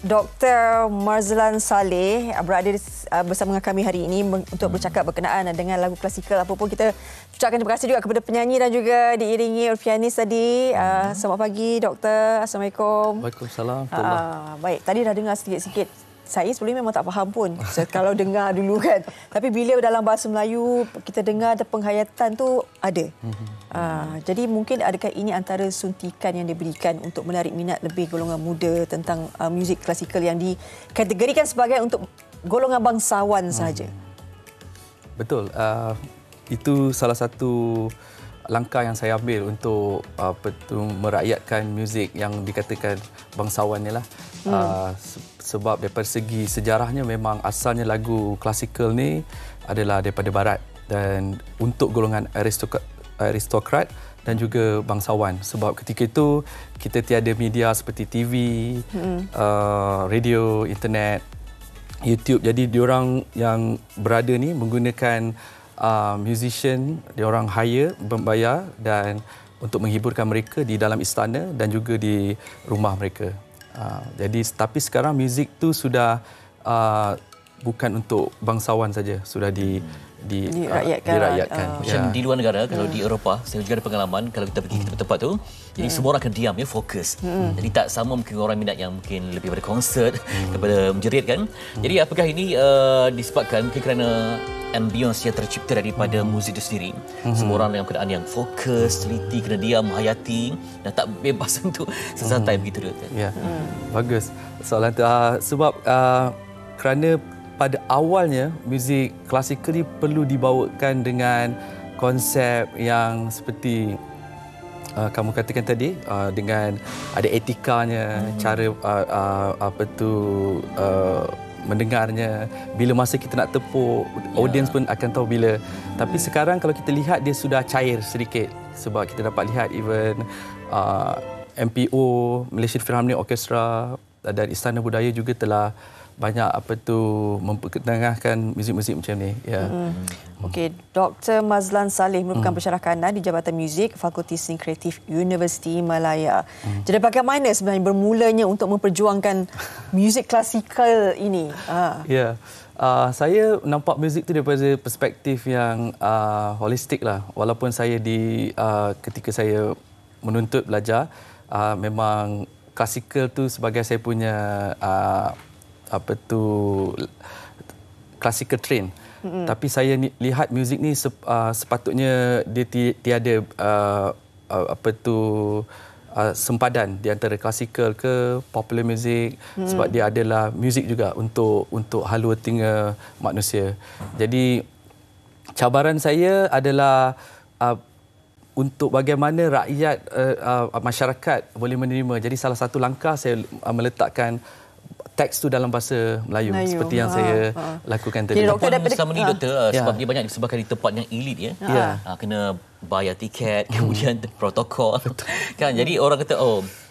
Dr. Mazlan Saleh berada bersama kami hari ini untuk bercakap berkenaan dengan lagu klasikal. Apapun kita ucapkan terima kasih juga kepada penyanyi dan juga diiringi oleh pianis tadi. Selamat pagi, Doktor. Assalamualaikum. Waalaikumsalam. Baik, tadi dah dengar sikit-sikit. Saya sebelum memang tak faham pun kalau dengar dulu kan. Tapi bila dalam bahasa Melayu kita dengar ada penghayatan tu ada. Jadi mungkin adakah ini antara suntikan yang diberikan untuk menarik minat lebih golongan muda tentang muzik klasikal yang dikategorikan sebagai untuk golongan bangsawan sahaja. Betul. Itu salah satu langkah yang saya ambil untuk merakyatkan muzik yang dikatakan bangsawan ni lah. Sebab daripada segi sejarahnya memang asalnya lagu klasikal ni adalah daripada barat dan untuk golongan aristokrat dan juga bangsawan. Sebab ketika itu kita tiada media seperti TV, radio, internet, YouTube. Jadi diorang yang berada ni menggunakan musician, diorang hire, membayar dan untuk menghiburkan mereka di dalam istana dan juga di rumah mereka. Jadi tapi sekarang muzik tu sudah bukan untuk bangsawan saja, sudah dirakyatkan. Macam di luar negara, kalau di Eropah, saya juga ada pengalaman kalau kita pergi ke tempat tu, jadi semua orang akan diam, ya, fokus. Jadi tak sama mungkin orang minat yang mungkin lebih pada konsert, kepada menjerit kan. Jadi apakah ini disebabkan kerana ambience yang tercipta daripada muzik itu sendiri? Semua orang dalam keadaan yang fokus, teliti, kena diam, menghayati dan tak bebas untuk sesantai begitu. Ya, bagus soalan tu. Sebab kerana pada awalnya muzik klasikal ni perlu dibawakan dengan konsep yang seperti kamu katakan tadi, dengan ada etikanya, cara mendengarnya, bila masa kita nak tepuk, audiens pun akan tahu bila. Tapi sekarang kalau kita lihat dia sudah cair sedikit, sebab kita dapat lihat even MPO, Malaysian Philharmonic Orchestra dan Istana Budaya juga telah banyak memperkenalkan muzik-muzik macam ni. Ya. Okey, Dr. Mazlan Saleh merupakan pensyarah kanan di Jabatan Muzik Fakulti Seni Kreatif Universiti Malaya. Jadi bagaimana sebenarnya bermulanya untuk memperjuangkan muzik klasikal ini? Ya. Saya nampak muzik tu daripada perspektif yang holistik lah. Walaupun saya ketika saya menuntut belajar, memang klasikal tu sebagai saya punya classical train. Tapi saya lihat muzik ni sepatutnya dia tiada sempadan di antara klasikal ke popular music, sebab dia adalah muzik juga untuk halua telinga manusia. Jadi cabaran saya adalah untuk bagaimana rakyat masyarakat boleh menerima. Jadi salah satu langkah saya meletakkan teks tu dalam bahasa Melayu. Seperti yang saya lakukan tadi. Selama ni, Doktor, sebab dia banyak disebabkan di tempat yang elit, ya. Kena bayar tiket, kemudian protokol. Kan, jadi orang kata,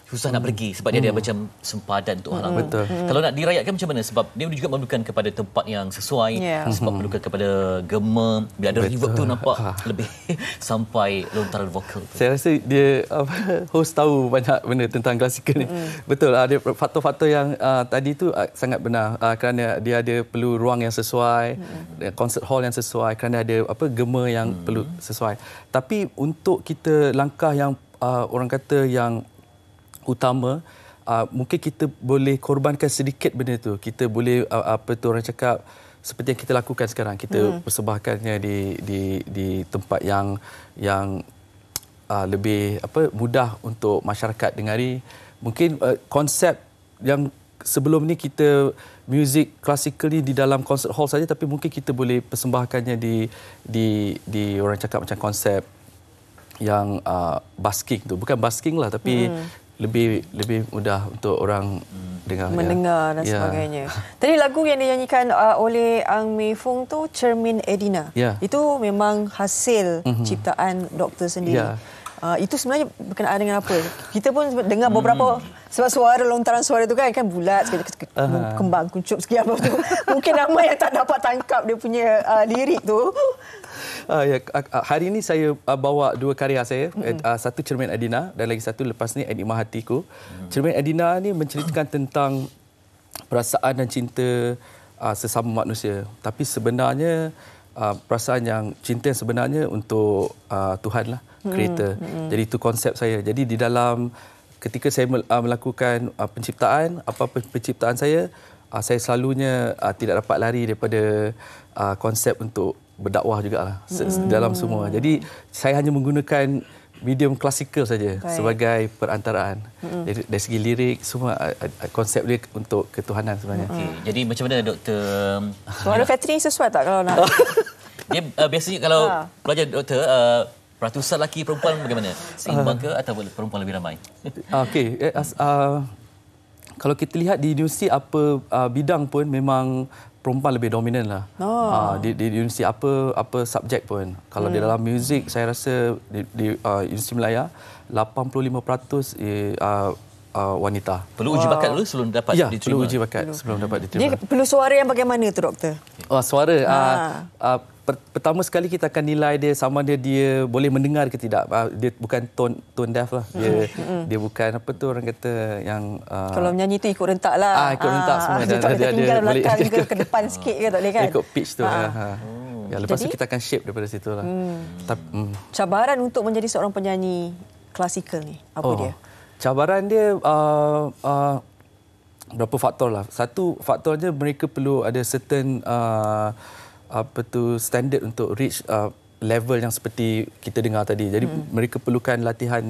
susah nak pergi sebab dia ada macam sempadan untuk orang. Betul. Kalau nak dirakyatkan macam mana? Sebab dia juga memerlukan kepada tempat yang sesuai, sebab perlukan kepada gema, bila ada reverb tu nampak lebih sampai lontaran vokal tu. Saya rasa dia host tahu banyak benda tentang klasikal ni. Betul, ada faktor-faktor yang tadi tu sangat benar, kerana dia ada perlu ruang yang sesuai, concert hall yang sesuai, kerana ada gema yang perlu sesuai. Tapi untuk kita langkah yang orang kata yang utama, mungkin kita boleh korbankan sedikit benda tu. Kita boleh orang cakap seperti yang kita lakukan sekarang, kita persembahkannya di tempat yang lebih mudah untuk masyarakat dengari. Mungkin konsep yang sebelum ni kita muzik klasikal ni di dalam concert hall saja, tapi mungkin kita boleh persembahkannya di orang cakap macam konsep yang basking tu. Bukan basking lah, tapi lebih mudah untuk orang mendengar dan sebagainya. Tadi lagu yang dinyanyikan oleh Ang Mei Fung tu Cermin Edina. Itu memang hasil ciptaan doktor sendiri. Itu sebenarnya berkenaan dengan apa? Kita pun dengar beberapa sebab suara lontaran suara tu kan bulat sekali, kembang kuncup sikit apa tu. Mungkin ramai yang tak dapat tangkap dia punya lirik tu. Hari ini saya bawa dua karya saya. Satu Cermin Edina dan lagi satu lepas ni Enigma Hatiku. Cermin Edina ni menceritakan tentang perasaan dan cinta sesama manusia. Tapi sebenarnya perasaan yang cinta yang sebenarnya untuk Tuhan lah, Creator. Jadi itu konsep saya. Jadi di dalam ketika saya melakukan penciptaan, apa-apa penciptaan saya selalunya tidak dapat lari daripada konsep untuk berdakwah jugalah dalam semua. Jadi saya hanya menggunakan medium klasikal saja sebagai perantaraan. Jadi dari segi lirik semua konsep dia untuk ketuhanan sebenarnya. Jadi macam mana Dr. Suara Fatri sesuai tak kalau nak? Dia biasanya kalau pelajar doktor ratusan lelaki perempuan bagaimana? Seimbang ke atau perempuan lebih ramai? Okey, kalau kita lihat di universiti apa bidang pun memang perempuan lebih dominan lah. Di universiti apa subjek pun. Kalau di dalam muzik saya rasa di Universiti Melaya 85% wanita. Perlu uji bakat dulu sebelum dapat diterima. Ya, perlu uji bakat sebelum dapat diterima. Dia perlu suara yang bagaimana tu doktor? Suara pertama sekali kita akan nilai dia sama dia boleh mendengar ke tidak. Dia bukan tone deaf lah. Dia bukan apa tu orang kata yang kalau menyanyi tu ikut rentak lah. Ikut rentak semua. Dia tinggal belakang ke depan sikit ke tak boleh kan? Ikut pitch tu. Lepas tu kita akan shape daripada situ lah. Cabaran untuk menjadi seorang penyanyi klasikal ni apa dia? Cabaran dia berapa faktor lah. Satu faktornya mereka perlu ada certain standard untuk reach level yang seperti kita dengar tadi. Jadi mereka perlukan latihan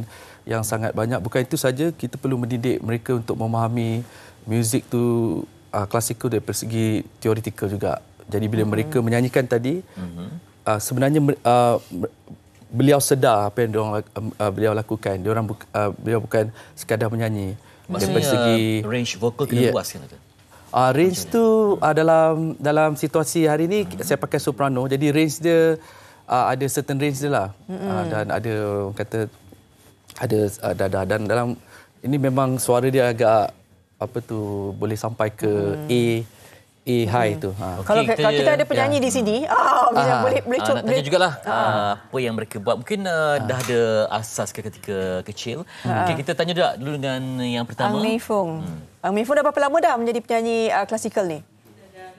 yang sangat banyak. Bukan itu saja, kita perlu mendidik mereka untuk memahami muzik tu klasikal dari segi teoretikal juga. Jadi bila mereka menyanyikan tadi, sebenarnya beliau sedar apa yang beliau lakukan. Beliau bukan sekadar menyanyi. Maksudnya segi range vokal kena luas kan? Range tu dalam situasi hari ini saya pakai soprano. Jadi range dia ada certain range dia lah. Dan ada kata ada dan dalam ini memang suara dia agak boleh sampai ke A high tu. Kalau kita ada penyanyi di sini, boleh nak tanya jugalah apa yang mereka buat. Mungkin dah ada asas ketika kecil. Mungkin kita tanya dulu dengan yang pertama. Ang Mei Fung. Ang Mei Fung dah berapa lama dah menjadi penyanyi klasikal ni? Dah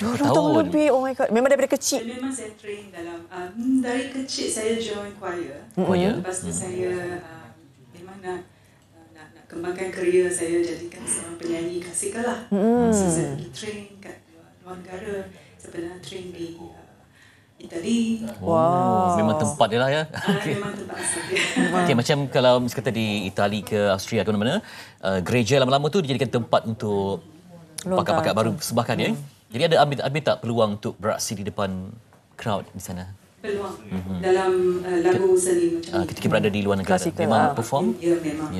20 tahun lebih. Oh my god. Memang daripada kecil. Memang saya train dalam dari kecil saya join choir. Lepas tu saya memang nak kembangkan kerjaya saya jadikan seorang penyanyi klasikal lah. Saya pergi train kat luar negara. Saya pernah train di Itali. Memang tempat dia lah ya. Memang tempat asal dia. Macam kalau kata di Itali ke Austria ke mana-mana, gereja lama-lama tu dijadikan tempat untuk pakat-pakat baru persembahkan ya. Jadi ada ambil tak peluang untuk beraksi di depan crowd di sana? Peluang dalam lagu seni macam ni. Ketika berada di luar negara memang perform? Ya, memang.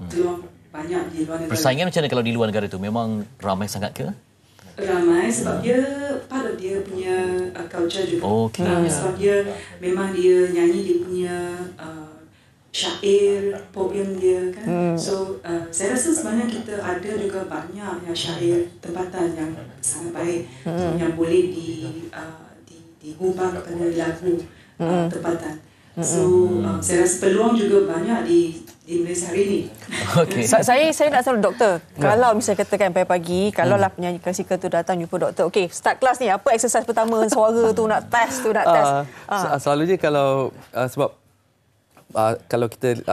Peluang banyak di luar negara. Persaingan macam mana kalau di luar negara tu? Memang ramai sangat ke? Ramai sebab dia part of dia punya culture juga. Sebab dia memang dia nyanyi dia punya syair, poem dia kan. So saya rasa sebenarnya kita ada juga banyak yang syair tempatan yang sangat baik yang boleh diubah kepada lagu tempatan. So saya rasa peluang juga banyak di Malaysia hari ini. Saya nak selalu doktor. Kalau misalnya katakan pagi-pagi, kalau lah penyanyi klasikal tu datang jumpa doktor. Okey, start kelas ni apa exercise pertama suara tu nak test. Selalunya kalau sebab kalau kita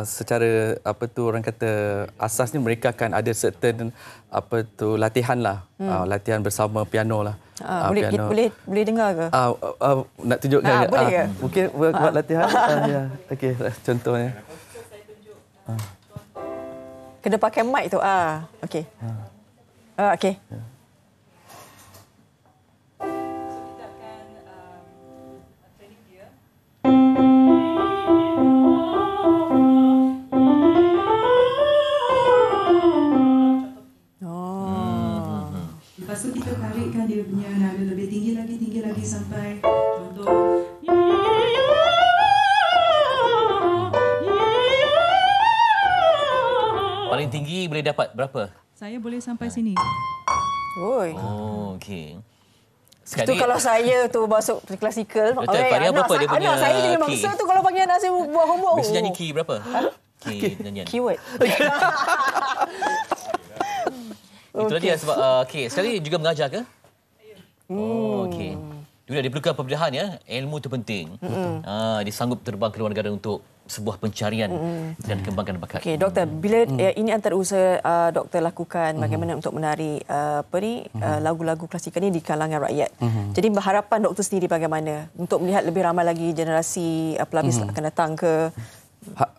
secara orang kata asasnya mereka akan ada certain latihan lah, latihan bersama piano lah. Boleh dengar ke? Nak tunjukkan boleh ke? Mungkin buat latihan. Okey, contohnya. Kena pakai mic tu. Okey. Okey. Lepas tu kita tarikkan dia punya nada lebih tinggi lagi sampai contoh paling tinggi boleh dapat berapa? Saya boleh sampai sini. Oi. Okey. Itu kalau saya tu masuk klasikal. Anak saya jadi mangsa tu kalau panggil anak saya buat homework. Biasa nyanyi key berapa? Key nyanyian. Keyword. Itulah dia sebab sekarang juga mengajar ke? Okey. Juga diperlukan pembedahan ya. Ilmu itu penting. Dia sanggup terbang ke luar negara untuk sebuah pencarian dan kembangkan bakat. Okey, doktor, bila ini antara usaha doktor lakukan bagaimana untuk menari lagu-lagu klasikal ini di kalangan rakyat. Jadi harapan doktor sendiri bagaimana untuk melihat lebih ramai lagi generasi pelabis akan datang ke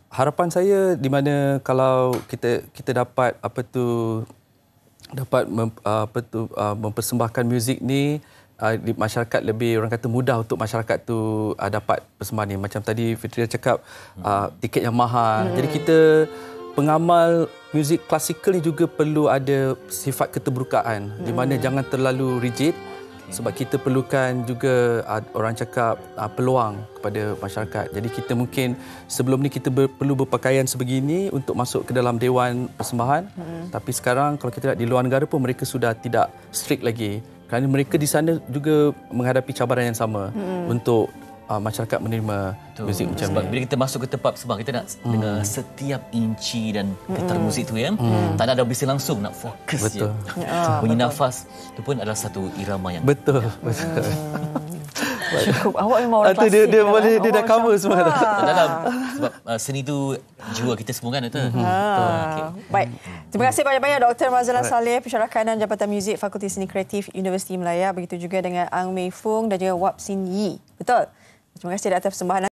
harapan saya di mana kalau kita dapat mempersembahkan muzik ni di masyarakat lebih, orang kata mudah untuk masyarakat tu dapat persembahan ni. Macam tadi Fitria cakap tiket yang mahal. Jadi kita pengamal muzik klasikal ni juga perlu ada sifat keterbukaan di mana jangan terlalu rigid. Sebab kita perlukan juga orang cakap peluang kepada masyarakat. Jadi kita mungkin sebelum ni kita perlu berpakaian sebegini untuk masuk ke dalam dewan persembahan. Tapi sekarang kalau kita lihat di luar negara pun mereka sudah tidak strict lagi. Kerana mereka di sana juga menghadapi cabaran yang sama untuk masyarakat menerima muzik macam ni. Bila kita masuk ke tempat persembahan, kita nak dengar setiap inci dan getar muzik tu ya. Tak ada bising langsung, nak fokus. Betul. Bunyi nafas itu pun adalah satu irama yang betul. Cukup. Awak memang orang klasik. Dia dah cover semua. Dalam sebab seni tu jiwa kita semua kan itu. Baik. Terima kasih banyak-banyak Dr. Mazalan Saleh, Pensyarah Kanan Jabatan Muzik Fakulti Seni Kreatif Universiti Melaya. Begitu juga dengan Ang Mei Fung dan juga Wap Sin Yi. Betul. Terima kasih di atas persembahan.